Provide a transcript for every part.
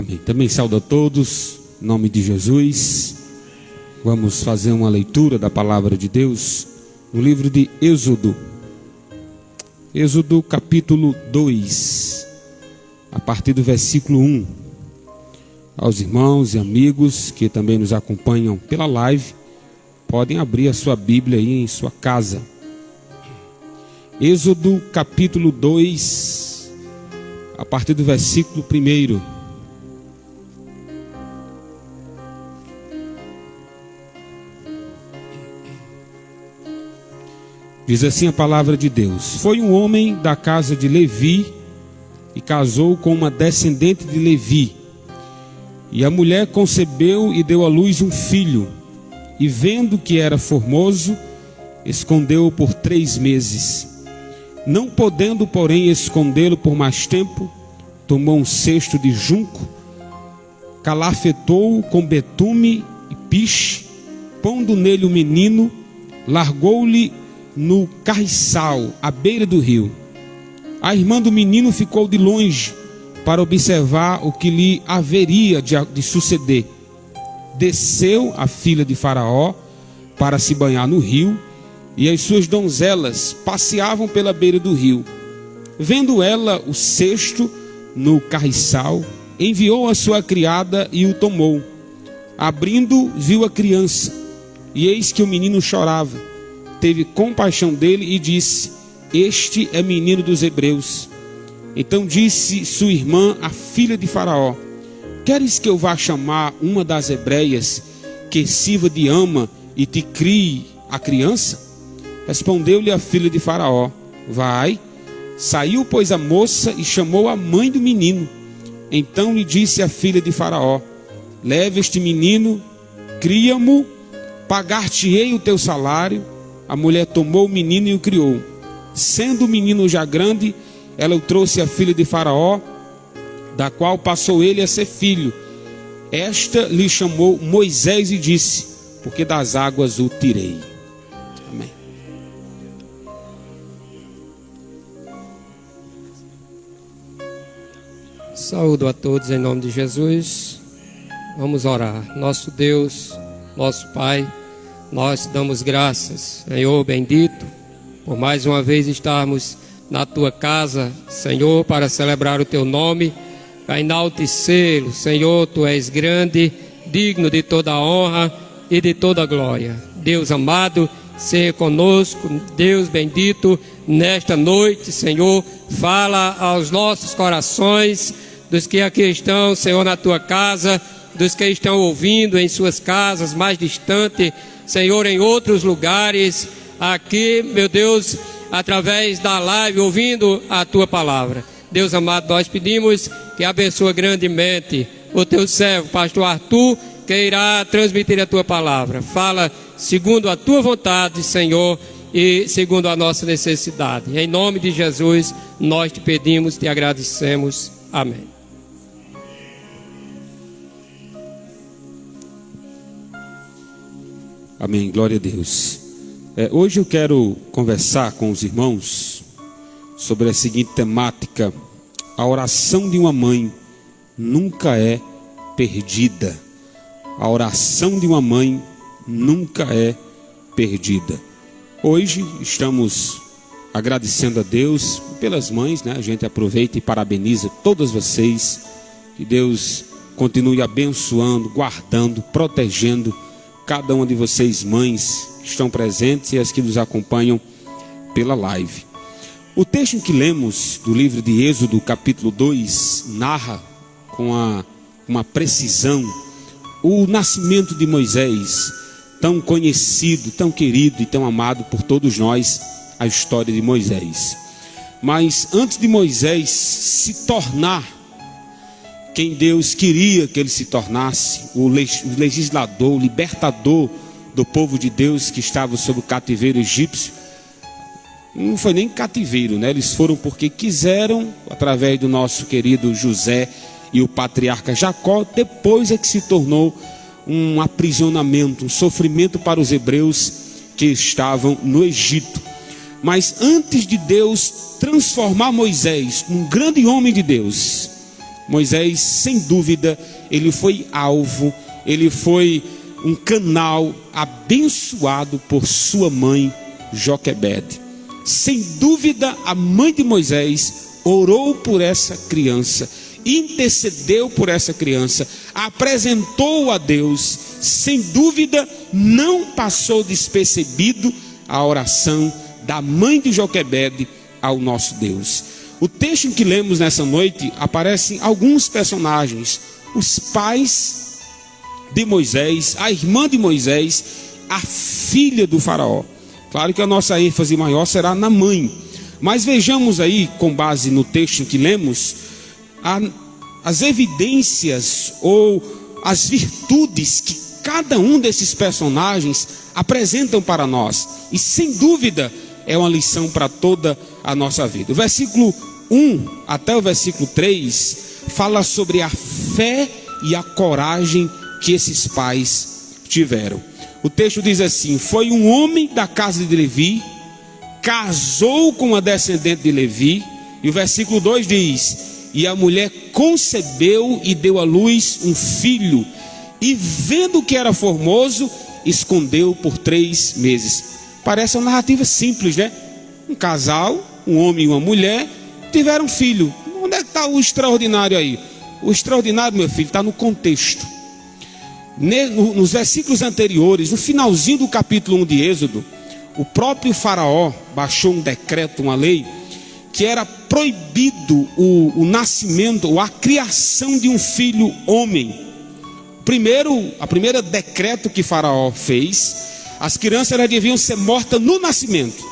Amém. Também saúdo a todos, em nome de Jesus. Vamos fazer uma leitura da palavra de Deus no livro de Êxodo. Êxodo capítulo 2, a partir do versículo 1. Aos irmãos e amigos que também nos acompanham pela live, podem abrir a sua Bíblia aí em sua casa. Êxodo capítulo 2, a partir do versículo 1. Diz assim a palavra de Deus: Foi um homem da casa de Levi e casou com uma descendente de Levi. E a mulher concebeu e deu à luz um filho. E vendo que era formoso, escondeu-o por 3 meses. Não podendo, porém, escondê-lo por mais tempo, tomou um cesto de junco, calafetou-o com betume e piche, pondo nele o menino, largou-lhe no carriçal, à beira do rio. A irmã do menino ficou de longe para observar o que lhe haveria de suceder. Desceu a filha de Faraó para se banhar no rio, e as suas donzelas passeavam pela beira do rio. Vendo ela o cesto no carriçal, enviou a sua criada e o tomou. Abrindo, viu a criança, e eis que o menino chorava. Teve compaixão dele e disse: Este é menino dos hebreus. Então disse sua irmã, a filha de Faraó: Queres que eu vá chamar uma das hebreias, que sirva de ama e te crie a criança? Respondeu-lhe a filha de Faraó: Vai. Saiu, pois, a moça e chamou a mãe do menino. Então lhe disse a filha de Faraó: Leve este menino, cria-mo, pagar-te-ei o teu salário. A mulher tomou o menino e o criou. Sendo o menino já grande, ela o trouxe à filha de Faraó, da qual passou ele a ser filho. Esta lhe chamou Moisés e disse: Porque das águas o tirei. Amém. Saúdo a todos em nome de Jesus. Vamos orar. Nosso Deus, nosso Pai, nós te damos graças, Senhor bendito, por mais uma vez estarmos na tua casa, Senhor, para celebrar o teu nome, para enaltecê-lo. Senhor, tu és grande, digno de toda a honra e de toda a glória. Deus amado, seja conosco, Deus bendito, nesta noite, Senhor, fala aos nossos corações, dos que aqui estão, Senhor, na tua casa, dos que estão ouvindo em suas casas mais distantes, Senhor, em outros lugares, aqui, meu Deus, através da live, ouvindo a tua palavra. Deus amado, nós pedimos que abençoe grandemente o teu servo, pastor Arthur, que irá transmitir a tua palavra. Fala segundo a tua vontade, Senhor, e segundo a nossa necessidade. Em nome de Jesus, nós te pedimos, te agradecemos. Amém. Amém, glória a Deus. Hoje eu quero conversar com os irmãos sobre a seguinte temática: a oração de uma mãe nunca é perdida. A oração de uma mãe nunca é perdida. Hoje estamos agradecendo a Deus pelas mães, né? A gente aproveita e parabeniza todas vocês. Que Deus continue abençoando, guardando, protegendo cada uma de vocês, mães, que estão presentes e as que nos acompanham pela live. O texto que lemos do livro de Êxodo, capítulo 2, narra com uma precisão o nascimento de Moisés, tão conhecido, tão querido e tão amado por todos nós, a história de Moisés. Mas antes de Moisés se tornar quem Deus queria que ele se tornasse, o legislador, o libertador do povo de Deus que estava sob o cativeiro egípcio, não foi nem cativeiro, né? Eles foram porque quiseram, através do nosso querido José e o patriarca Jacó. Depois é que se tornou um aprisionamento, um sofrimento para os hebreus que estavam no Egito. Mas antes de Deus transformar Moisés num grande homem de Deus, Moisés, sem dúvida, ele foi alvo, ele foi um canal abençoado por sua mãe Joquebede. Sem dúvida, a mãe de Moisés orou por essa criança, intercedeu por essa criança, apresentou a Deus. Sem dúvida, não passou despercebido a oração da mãe de Joquebede ao nosso Deus. O texto em que lemos nessa noite aparecem alguns personagens: os pais de Moisés, a irmã de Moisés, a filha do faraó. Claro que a nossa ênfase maior será na mãe, mas vejamos aí, com base no texto que lemos, as evidências ou as virtudes que cada um desses personagens apresentam para nós. E sem dúvida é uma lição para toda a nossa vida. O versículo 1 até o versículo 3 fala sobre a fé e a coragem que esses pais tiveram. O texto diz assim: foi um homem da casa de Levi, casou com uma descendente de Levi. E o versículo 2 diz: e a mulher concebeu e deu à luz um filho, e vendo que era formoso, escondeu por 3 meses. Parece uma narrativa simples, né? Um casal, um homem e uma mulher, tiveram um filho. Onde é que está o extraordinário aí? O extraordinário, meu filho, está no contexto. Nos versículos anteriores, no finalzinho do capítulo 1 de Êxodo, o próprio faraó baixou um decreto, uma lei, que era proibido o nascimento ou a criação de um filho homem. A primeira decreto que faraó fez, as crianças elas deviam ser mortas no nascimento.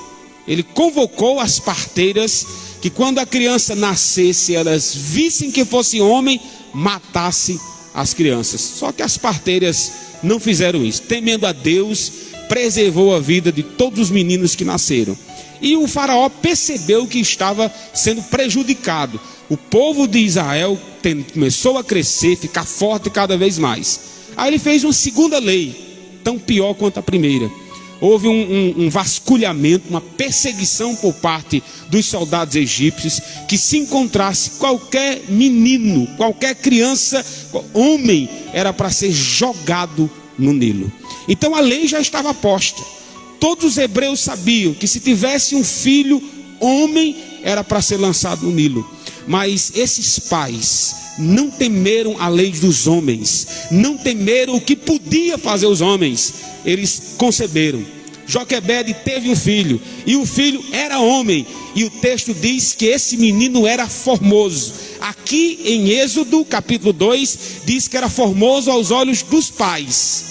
Ele convocou as parteiras, que quando a criança nascesse, elas vissem que fosse homem, matasse as crianças. Só que as parteiras não fizeram isso. Temendo a Deus, preservou a vida de todos os meninos que nasceram. E o faraó percebeu que estava sendo prejudicado. O povo de Israel começou a crescer, ficar forte cada vez mais. Aí ele fez uma segunda lei, tão pior quanto a primeira. Houve um vasculhamento, uma perseguição por parte dos soldados egípcios, que se encontrasse qualquer menino, qualquer criança, homem, era para ser jogado no Nilo. Então a lei já estava posta. Todos os hebreus sabiam que se tivesse um filho homem, era para ser lançado no Nilo. Mas esses pais não temeram a lei dos homens, não temeram o que podia fazer os homens. Eles conceberam. Joquebede teve um filho, e o filho era homem, e o texto diz que esse menino era formoso. Aqui em Êxodo capítulo 2 diz que era formoso aos olhos dos pais.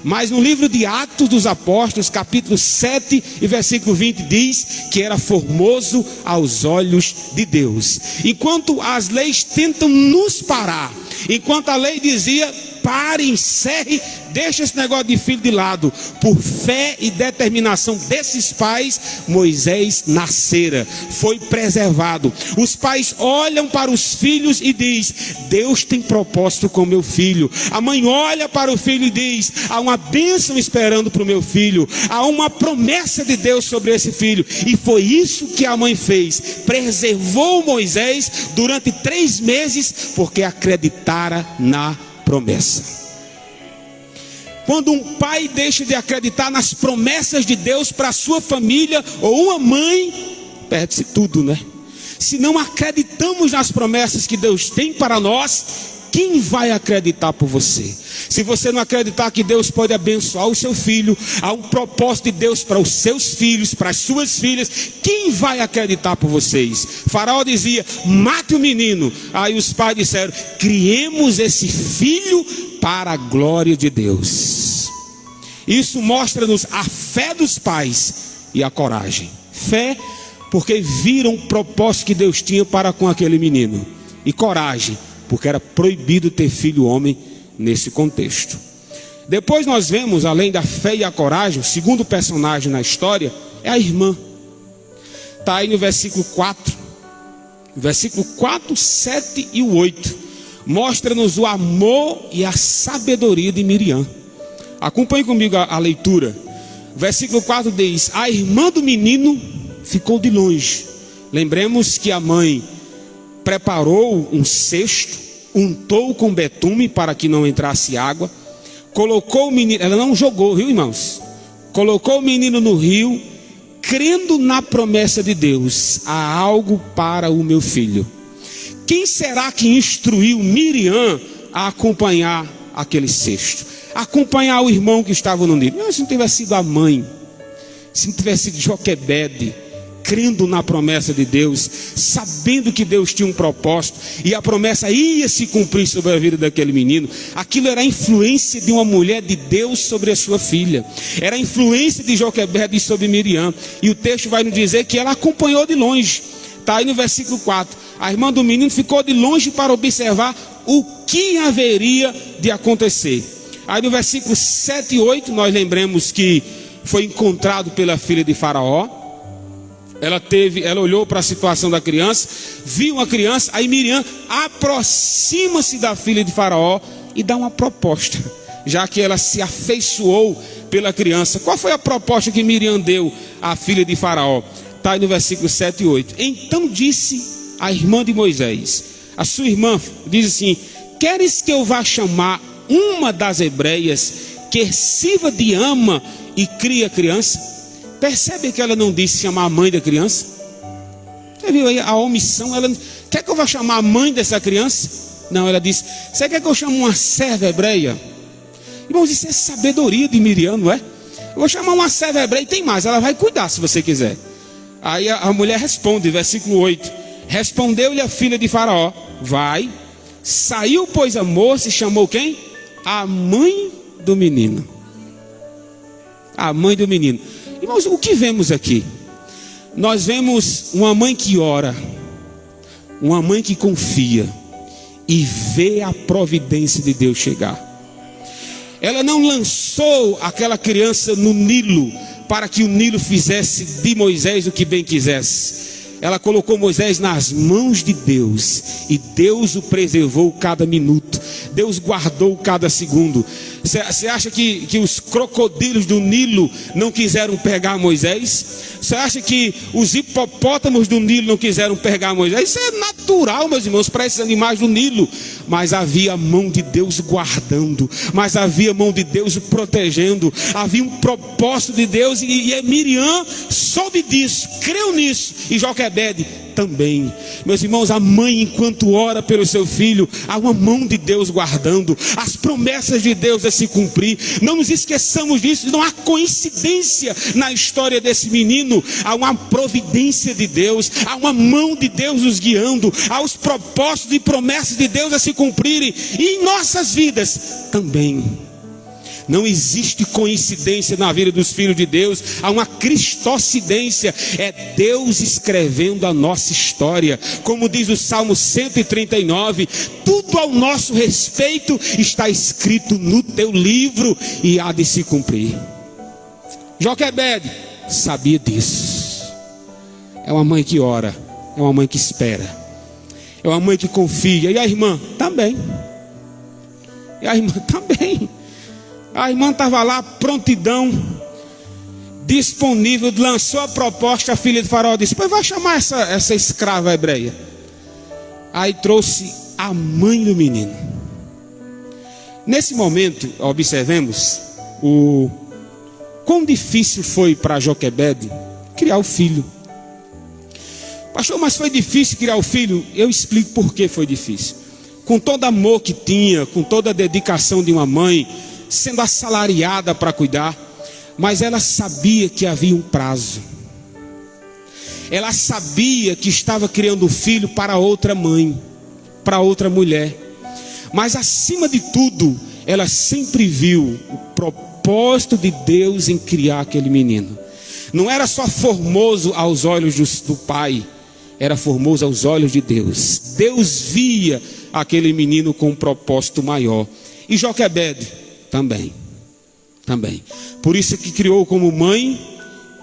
Mas no livro de Atos dos Apóstolos, capítulo 7 e versículo 20, diz que era formoso aos olhos de Deus. Enquanto as leis tentam nos parar, enquanto a lei dizia: pare, encerre, deixa esse negócio de filho de lado, por fé e determinação desses pais, Moisés nascera, foi preservado. Os pais olham para os filhos e diz: Deus tem propósito com meu filho. A mãe olha para o filho e diz: há uma bênção esperando para o meu filho, há uma promessa de Deus sobre esse filho. E foi isso que a mãe fez, preservou Moisés durante 3 meses, porque acreditara na promessa. Quando um pai deixa de acreditar nas promessas de Deus para a sua família, ou uma mãe, perde-se tudo, né? Se não acreditamos nas promessas que Deus tem para nós, quem vai acreditar por você? Se você não acreditar que Deus pode abençoar o seu filho, há um propósito de Deus para os seus filhos, para as suas filhas, quem vai acreditar por vocês? Faraó dizia: mate o menino. Aí os pais disseram: criemos esse filho para a glória de Deus. Isso mostra-nos a fé dos pais e a coragem. Fé porque viram o propósito que Deus tinha para com aquele menino, e coragem porque era proibido ter filho homem nesse contexto. Depois nós vemos, além da fé e a coragem, o segundo personagem na história é a irmã. Está aí no versículo 4. Versículo 4, 7 e o 8. Mostra-nos o amor e a sabedoria de Miriam. Acompanhe comigo a leitura. Versículo 4 diz: a irmã do menino ficou de longe. Lembremos que a mãe preparou um cesto, untou com betume para que não entrasse água, colocou o menino, ela não jogou, viu, irmãos? Colocou o menino no rio, crendo na promessa de Deus: há algo para o meu filho. Quem será que instruiu Miriam a acompanhar aquele cesto, acompanhar o irmão que estava no Nilo? Não, se não tivesse sido a mãe, se não tivesse sido Joquebede, crendo na promessa de Deus, sabendo que Deus tinha um propósito e a promessa ia se cumprir sobre a vida daquele menino. Aquilo era a influência de uma mulher de Deus sobre a sua filha, era a influência de Joquebede sobre Miriam. E o texto vai nos dizer que ela acompanhou de longe. Está aí no versículo 4. A irmã do menino ficou de longe para observar o que haveria de acontecer. Aí no versículo 7 e 8 nós lembramos que foi encontrado pela filha de Faraó. Ela olhou para a situação da criança, viu a criança. Aí Miriam aproxima-se da filha de Faraó e dá uma proposta, já que ela se afeiçoou pela criança. Qual foi a proposta que Miriam deu à filha de Faraó? Está aí no versículo 7 e 8. Então disse a irmã de Moisés, a sua irmã, diz assim: queres que eu vá chamar uma das hebreias que sirva de ama e crie a criança? Percebe que ela não disse chamar a mãe da criança? Você viu aí a omissão? Ela quer que eu vá chamar a mãe dessa criança? Não, ela disse: você quer que eu chame uma serva hebreia? Irmãos, isso é sabedoria de Miriam, não é? Eu vou chamar uma serva hebreia e tem mais, ela vai cuidar se você quiser. Aí a mulher responde, versículo 8: respondeu-lhe a filha de Faraó: vai. Saiu, pois, a moça e chamou quem? A mãe do menino. A mãe do menino. Irmãos, o que vemos aqui? Nós vemos uma mãe que ora, uma mãe que confia e vê a providência de Deus chegar. Ela não lançou aquela criança no Nilo para que o Nilo fizesse de Moisés o que bem quisesse. Ela colocou Moisés nas mãos de Deus e Deus o preservou cada minuto, Deus guardou cada segundo. Você acha que os crocodilos do Nilo não quiseram pegar Moisés? Você acha que os hipopótamos do Nilo não quiseram pegar Moisés? Isso é natural, meus irmãos, para esses animais do Nilo. Mas havia a mão de Deus guardando, mas havia a mão de Deus protegendo, havia um propósito de Deus, e Miriam soube disso, creu nisso, e Joquebede também. Meus irmãos, a mãe, enquanto ora pelo seu filho, há uma mão de Deus guardando, as promessas de Deus a se cumprir. Não nos esqueçamos disso. Não há coincidência na história desse menino. Há uma providência de Deus, há uma mão de Deus nos guiando, há os propósitos e promessas de Deus a se cumprirem, e em nossas vidas também. Não existe coincidência na vida dos filhos de Deus, há uma cristocidência, é Deus escrevendo a nossa história. Como diz o Salmo 139, tudo ao nosso respeito está escrito no teu livro e há de se cumprir. Joquebede sabia disso. É uma mãe que ora, é uma mãe que espera, é uma mãe que confia. E a irmã também. A irmã estava lá, prontidão, disponível, lançou a proposta. A filha de Faraó disse: pois vai chamar essa escrava hebreia. Aí trouxe a mãe do menino. Nesse momento, observemos o quão difícil foi para Joquebede criar o filho. Pastor, mas foi difícil criar o filho? Eu explico por que foi difícil. Com todo amor que tinha, com toda a dedicação de uma mãe, sendo assalariada para cuidar, mas ela sabia que havia um prazo. Ela sabia que estava criando um filho para outra mãe, para outra mulher. Mas acima de tudo, ela sempre viu o propósito de Deus em criar aquele menino. Não era só formoso aos olhos do pai, era formoso aos olhos de Deus. Deus via aquele menino com um propósito maior. E Joquebede também. Por isso que criou como mãe,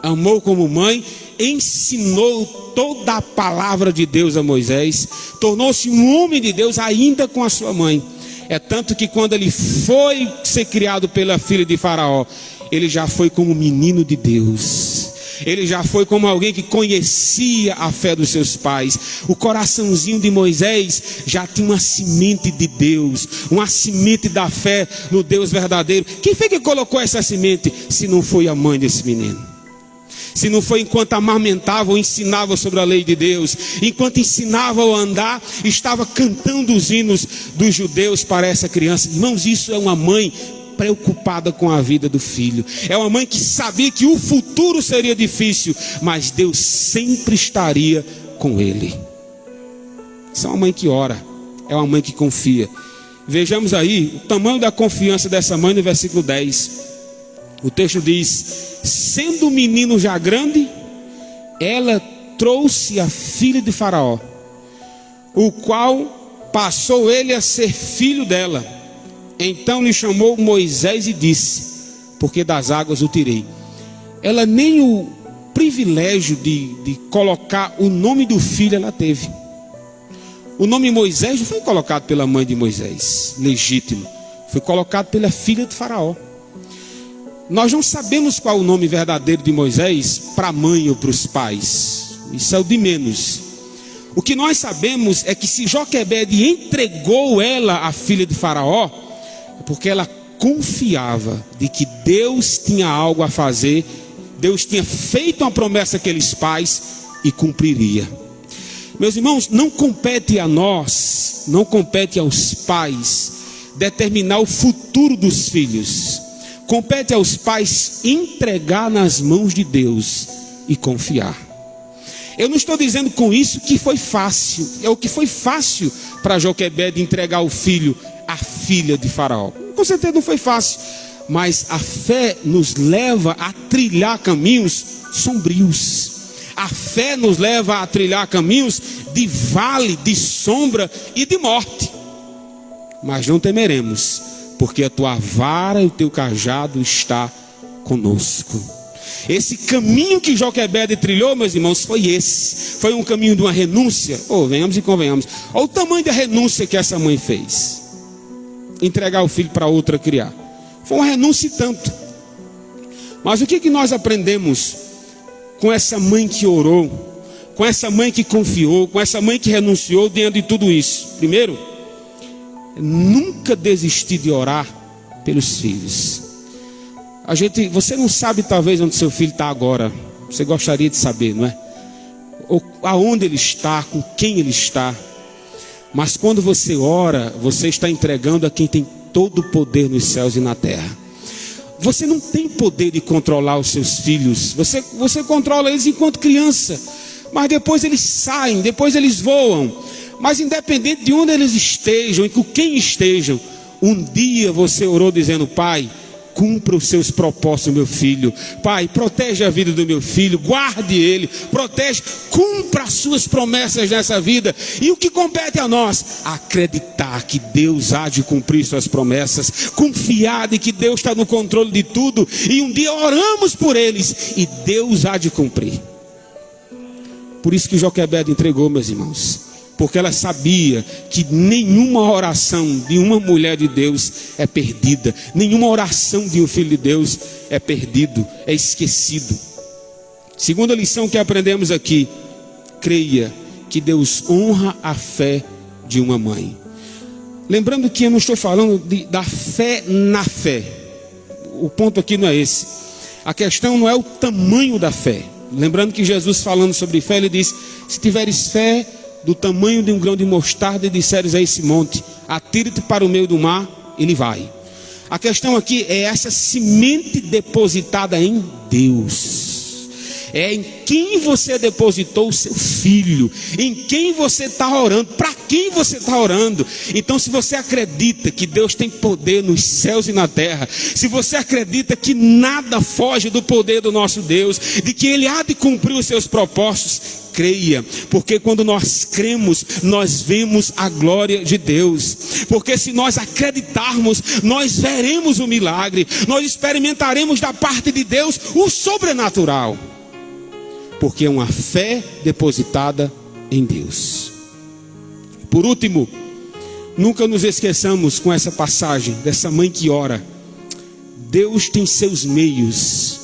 amou como mãe, ensinou toda a palavra de Deus a Moisés, tornou-se um homem de Deus ainda com a sua mãe. É tanto que quando ele foi ser criado pela filha de Faraó, ele já foi como menino de Deus. ele já foi como alguém que conhecia a fé dos seus pais. O coraçãozinho de Moisés já tinha uma semente de Deus, uma semente da fé no Deus verdadeiro. Quem foi que colocou essa semente, se não foi a mãe desse menino? Se não foi enquanto amamentava ou ensinava sobre a lei de Deus, enquanto ensinava a andar, estava cantando os hinos dos judeus para essa criança. Irmãos, isso é uma mãe preocupada com a vida do filho. É uma mãe que sabia que o futuro seria difícil, mas Deus sempre estaria com ele. Isso é uma mãe que ora, é uma mãe que confia. Vejamos aí o tamanho da confiança dessa mãe no versículo 10. O texto diz: sendo o menino já grande, ela trouxe a filha de Faraó, o qual passou ele a ser filho dela. Então lhe chamou Moisés e disse: porque das águas o tirei. Ela nem o privilégio de colocar o nome do filho ela teve. O nome Moisés não foi colocado pela mãe de Moisés, legítimo, foi colocado pela filha de Faraó. Nós não sabemos qual o nome verdadeiro de Moisés para a mãe ou para os pais. Isso é o de menos. O que nós sabemos é que se Joquebede entregou ela à filha de Faraó, é porque ela confiava de que Deus tinha algo a fazer. Deus tinha feito uma promessa àqueles pais e cumpriria. Meus irmãos, não compete a nós, não compete aos pais determinar o futuro dos filhos. Compete aos pais entregar nas mãos de Deus e confiar. Eu não estou dizendo com isso que foi fácil. É o que foi fácil para Joquebede entregar o filho à filha de Faraó. Com certeza não foi fácil. Mas a fé nos leva a trilhar caminhos sombrios. A fé nos leva a trilhar caminhos de vale, de sombra e de morte. Mas não temeremos, porque a tua vara e o teu cajado está conosco. Esse caminho que Joquebede trilhou, meus irmãos, foi esse. Foi um caminho de uma renúncia. Venhamos e convenhamos. Olha o tamanho da renúncia que essa mãe fez. Entregar o filho para outra criar. Foi uma renúncia e tanto. Mas o que nós aprendemos com essa mãe que orou, com essa mãe que confiou, com essa mãe que renunciou diante de tudo isso? Primeiro, nunca desistir de orar pelos filhos. Você não sabe talvez onde seu filho está agora. Você gostaria de saber, não é? Ou aonde ele está, com quem ele está. Mas quando você ora, você está entregando a quem tem todo o poder nos céus e na terra. Você não tem poder de controlar os seus filhos. Você controla eles enquanto criança, mas depois eles saem, depois eles voam. Mas independente de onde eles estejam e com quem estejam, um dia você orou dizendo: Pai, cumpra os seus propósitos, meu filho. Pai, protege a vida do meu filho, guarde ele, protege, cumpra as suas promessas nessa vida. E o que compete a nós? Acreditar que Deus há de cumprir suas promessas, confiar de que Deus está no controle de tudo, e um dia oramos por eles e Deus há de cumprir. Por isso que Joquebede entregou, meus irmãos, porque ela sabia que nenhuma oração de uma mulher de Deus é perdida. Nenhuma oração de um filho de Deus é perdido, é esquecido. Segunda lição que aprendemos aqui: creia que Deus honra a fé de uma mãe. Lembrando que eu não estou falando da fé na fé. O ponto aqui não é esse. A questão não é o tamanho da fé. Lembrando que Jesus, falando sobre fé, ele diz: se tiveres fé do tamanho de um grão de mostarda e disseres a esse monte: atira-te para o meio do mar, ele vai. A questão aqui é essa semente depositada em Deus. É em quem você depositou o seu filho, em quem você está orando, para quem você está orando. Então, se você acredita que Deus tem poder nos céus e na terra, se você acredita que nada foge do poder do nosso Deus, de que Ele há de cumprir os seus propósitos, creia, porque quando nós cremos, nós vemos a glória de Deus. Porque se nós acreditarmos, nós veremos o milagre, nós experimentaremos da parte de Deus o sobrenatural. Porque é uma fé depositada em Deus. Por último, nunca nos esqueçamos com essa passagem dessa mãe que ora. Deus tem seus meios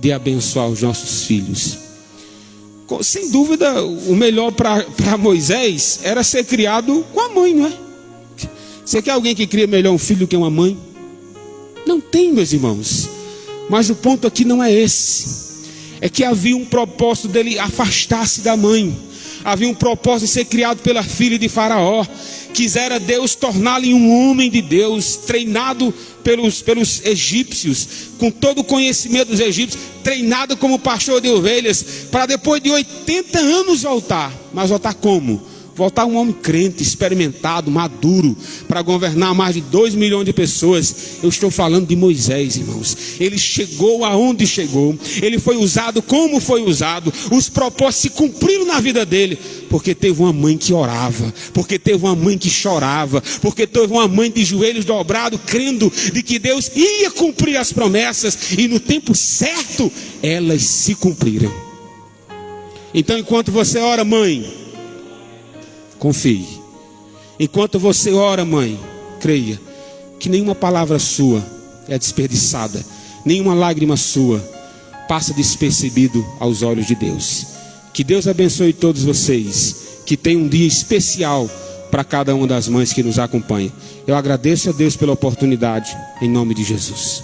de abençoar os nossos filhos. Sem dúvida, o melhor para Moisés era ser criado com a mãe, não é? Você quer alguém que cria melhor um filho que uma mãe? Não tem, meus irmãos. Mas o ponto aqui não é esse. É que havia um propósito dele afastar-se da mãe. Havia um propósito de ser criado pela filha de Faraó. Quisera Deus torná-lo em um homem de Deus, treinado pelos egípcios, com todo o conhecimento dos egípcios, treinado como pastor de ovelhas, para depois de 80 anos voltar. Mas voltar como? Voltar um homem crente, experimentado, maduro, para governar mais de 2 milhões de pessoas. Eu estou falando de Moisés, irmãos. Ele chegou aonde chegou, ele foi usado como foi usado, os propósitos se cumpriram na vida dele, porque teve uma mãe que orava, porque teve uma mãe que chorava, porque teve uma mãe de joelhos dobrados, crendo de que Deus ia cumprir as promessas, e no tempo certo, elas se cumpriram. Então, enquanto você ora, mãe, confie. Enquanto você ora, mãe, creia que nenhuma palavra sua é desperdiçada, nenhuma lágrima sua passa despercebido aos olhos de Deus. Que Deus abençoe todos vocês, que tenham um dia especial para cada uma das mães que nos acompanha. Eu agradeço a Deus pela oportunidade, em nome de Jesus.